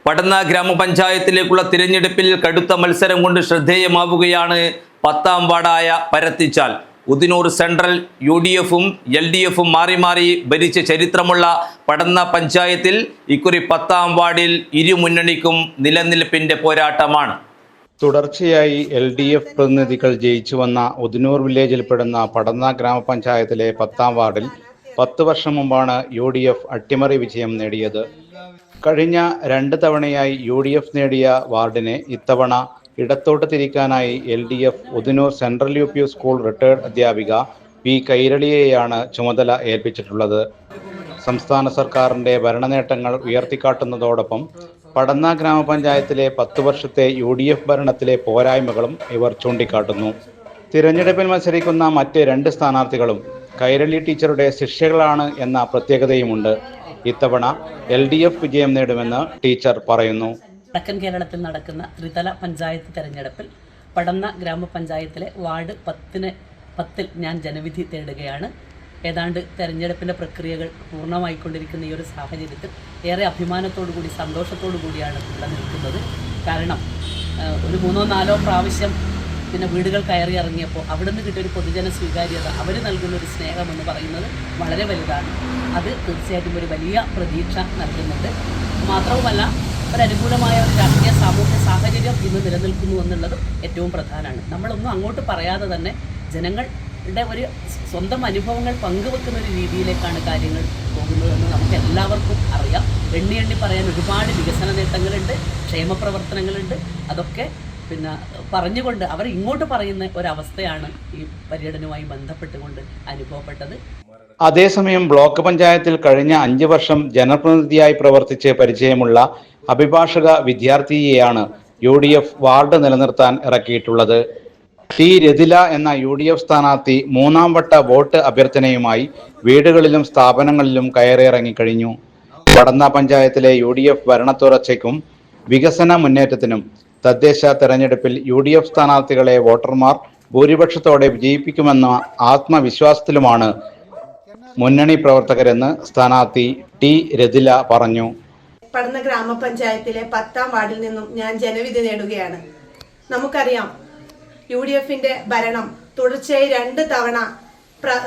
പടന്ന ഗ്രാമപഞ്ചായത്തിലേക്കുള്ള തിരഞ്ഞെടുപ്പിൽ കടുത്ത മത്സരം കൊണ്ട് ശ്രദ്ധേയമാവുകയാണ് 10ാം വാർഡായ പരത്തിച്ചാൽ. ഉദിനൂർ സെൻട്രൽ UDFും LDFും മാറി മാറി ഭരിച്ച ചരിത്രമുള്ള പടന്ന പഞ്ചായത്തിൽ ഇക്കുറി 10ാം വാർഡിൽ ഇരു മുന്നണിക്കും നിലനിൽപ്പിന്റെ പോരാട്ടമാണ്. തുടർച്ചയായി LDF പ്രതിനിധികൾ ജയിച്ചു വന്ന ഉദിനൂർ വില്ലേജിൽപ്പെടുന്ന പടന്ന ഗ്രാമപഞ്ചായത്തിലെ 10ാം വാർഡിൽ 10 വർഷം മുമ്പാണ് UDF അട്ടിമറി വിജയം നേടിയത്. കഴിഞ്ഞ 2 തവണയായി UDF നേടിയ വാർഡിനെ ഇത്തവണ ഇടത്തോട്ട് തിരിക്കാനായി LDF Udinur central UP school retired അധ്യാപിക P. കൈരളിയെയാണ് ചുമതല ഏൽപ്പിച്ചിട്ടുള്ളത്. സംസ്ഥാന സർക്കാരിൻ്റെ ഭരണനേട്ടങ്ങൾ ഉയർത്തിക്കാട്ടുന്നതോടൊപ്പം പടന്ന ഗ്രാമപഞ്ചായത്തിലെ 10 വർഷത്തെ UDF ഭരണത്തിലെ പോരായ്മകളും ഇവർ ചൂണ്ടിക്കാട്ടുന്നു. തിരഞ്ഞെടുപ്പിൽ മത്സരിക്കുന്ന മറ്റ് 2 സ്ഥാനാർത്ഥികളും കൈരളി ടീച്ചറുടെ ശിഷ്യകളാണ് എന്ന പ്രത്യേകതയുമുണ്ട്. ഇത്തവണ LDF വിജയം നേടുമെന്ന് ടീച്ചർ പറയുന്നു. വടക്കൻ കേരളത്തിൽ നടക്കുന്ന ത്രിതല പഞ്ചായത്ത് തെരഞ്ഞെടുപ്പിൽ പടന്ന ഗ്രാമപഞ്ചായത്തിലെ വാർഡ് 10 ഞാൻ ജനവിധി തേടുകയാണ്. ഏതാണ്ട് തെരഞ്ഞെടുപ്പിൻ്റെ പ്രക്രിയകൾ പൂർണ്ണമായിക്കൊണ്ടിരിക്കുന്ന ഈ ഒരു സാഹചര്യത്തിൽ ഏറെ അഭിമാനത്തോടു കൂടി സന്തോഷത്തോടു കൂടിയാണ് ഇവിടെ നിൽക്കുന്നത്. കാരണം ഒരു 3-4 പ്രാവശ്യം വീടുകൾ കയറി ഇറങ്ങിയപ്പോൾ അവിടെ നിന്ന് കിട്ടിയൊരു പൊതുജന സ്വീകാര്യത, അവർ നൽകുന്നൊരു സ്നേഹമെന്ന് പറയുന്നത് വളരെ വലുതാണ്. അത് തീർച്ചയായിട്ടും ഒരു വലിയ പ്രതീക്ഷ നൽകുന്നുണ്ട്. മാത്രവുമല്ല ഒരനുകൂലമായ ഒരു രാഷ്ട്രീയ സാമൂഹ്യ സാഹചര്യം ഇന്ന് നിലനിൽക്കുന്നു എന്നുള്ളതും ഏറ്റവും പ്രധാനമാണ്. നമ്മളൊന്നും അങ്ങോട്ട് പറയാതെ തന്നെ ജനങ്ങളുടെ ഒരു സ്വന്തം അനുഭവങ്ങൾ പങ്കുവെക്കുന്ന ഒരു രീതിയിലേക്കാണ് കാര്യങ്ങൾ പോകുന്നതെന്ന് നമുക്ക് എല്ലാവർക്കും അറിയാം. എണ്ണി പറയാൻ ഒരുപാട് വികസന നേട്ടങ്ങളുണ്ട്, ക്ഷേമപ്രവർത്തനങ്ങളുണ്ട്. അതൊക്കെ പറഞ്ഞുകൊണ്ട് അവർ ഇങ്ങോട്ട് പറയുന്ന ഒരവസ്ഥയാണ് ഈ പര്യടനവുമായി ബന്ധപ്പെട്ടുകൊണ്ട് അനുഭവപ്പെട്ടത്. അതേസമയം ബ്ലോക്ക് പഞ്ചായത്തിൽ കഴിഞ്ഞ 5 വർഷം ജനപ്രതിനിധിയായി പ്രവർത്തിച്ച് പരിചയമുള്ള അഭിഭാഷക വിദ്യാർത്ഥിയെയാണ് UDF വാർഡ് നിലനിർത്താൻ ഇറക്കിയിട്ടുള്ളത്. T. രതില എന്ന UDF സ്ഥാനാർത്ഥി 3ാം വട്ട വോട്ട് അഭ്യർത്ഥനയുമായി വീടുകളിലും സ്ഥാപനങ്ങളിലും കയറിയിറങ്ങിക്കഴിഞ്ഞു. പടന്ന പഞ്ചായത്തിലെ UDF ഭരണത്തുടർച്ചയ്ക്കും വികസന മുന്നേറ്റത്തിനും തദ്ദേശ തെരഞ്ഞെടുപ്പിൽ UDF സ്ഥാനാർത്ഥികളെ വോട്ടർമാർ ഭൂരിപക്ഷത്തോടെ വിജയിപ്പിക്കുമെന്ന ആത്മവിശ്വാസത്തിലുമാണ് മുന്നണി പ്രവർത്തകരെന്ന് സ്ഥാനാർത്ഥി T. രതില പറഞ്ഞു. പടന്ന ഗ്രാമപഞ്ചായത്തിലെ 10ാം വാർഡിൽ നിന്നും ഞാൻ ജനവിധി നേടുകയാണ്. നമുക്കറിയാം, UDFന്റെ ഭരണം തുടർച്ചയായി 2 തവണ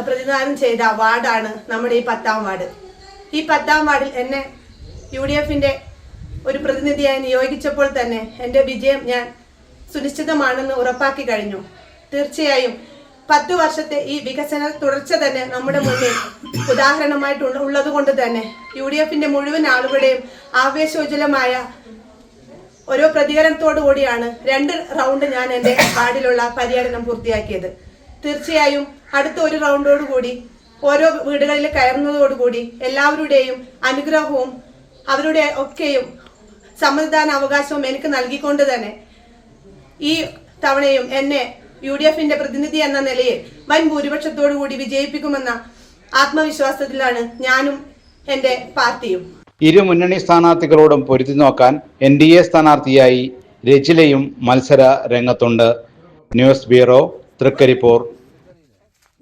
പ്രതിനിധാനം ചെയ്ത വാർഡാണ് നമ്മുടെ ഈ 10ാം വാർഡ്. ഈ 10ാം വാർഡിൽ എന്നെ UDFന്റെ ഒരു പ്രതിനിധിയായി നിയോഗിച്ചപ്പോൾ തന്നെ എൻ്റെ വിജയം ഞാൻ സുനിശ്ചിതമാണെന്ന് ഉറപ്പാക്കി കഴിഞ്ഞു. തീർച്ചയായും 10 വർഷത്തെ ഈ വികസന തുടർച്ച തന്നെ നമ്മുടെ മുന്നിൽ ഉദാഹരണമായിട്ട് ഉള്ളത് കൊണ്ട് തന്നെ UDFന്റെ മുഴുവൻ ആളുകളുടെയും ആവേശോജ്വലമായ ഓരോ പ്രതികരണത്തോടു കൂടിയാണ് 2 റൗണ്ട് ഞാൻ എൻ്റെ വാർഡിലുള്ള പര്യടനം പൂർത്തിയാക്കിയത്. തീർച്ചയായും അടുത്ത ഒരു റൗണ്ടോടുകൂടി ഓരോ വീടുകളിൽ കയറുന്നതോടുകൂടി എല്ലാവരുടെയും അനുഗ്രഹവും അവരുടെ ഒക്കെയും സമ്മതിദാന അവകാശവും എനിക്ക് നൽകിക്കൊണ്ട് തന്നെ ഈ തവണയും എന്നെ UDFന്റെ പ്രതിനിധി എന്ന നിലയിൽ വൻ ഭൂരിപക്ഷത്തോടു കൂടി വിജയിപ്പിക്കുമെന്ന ആത്മവിശ്വാസത്തിലാണ് ഞാനും എൻ്റെ പാർട്ടിയും. ഇരു മുന്നണി സ്ഥാനാർത്ഥികളോടും പൊരുതി നോക്കാൻ NDA സ്ഥാനാർത്ഥിയായി രജിലയും മത്സര രംഗത്തുണ്ട്. News bureau, Trikaripur.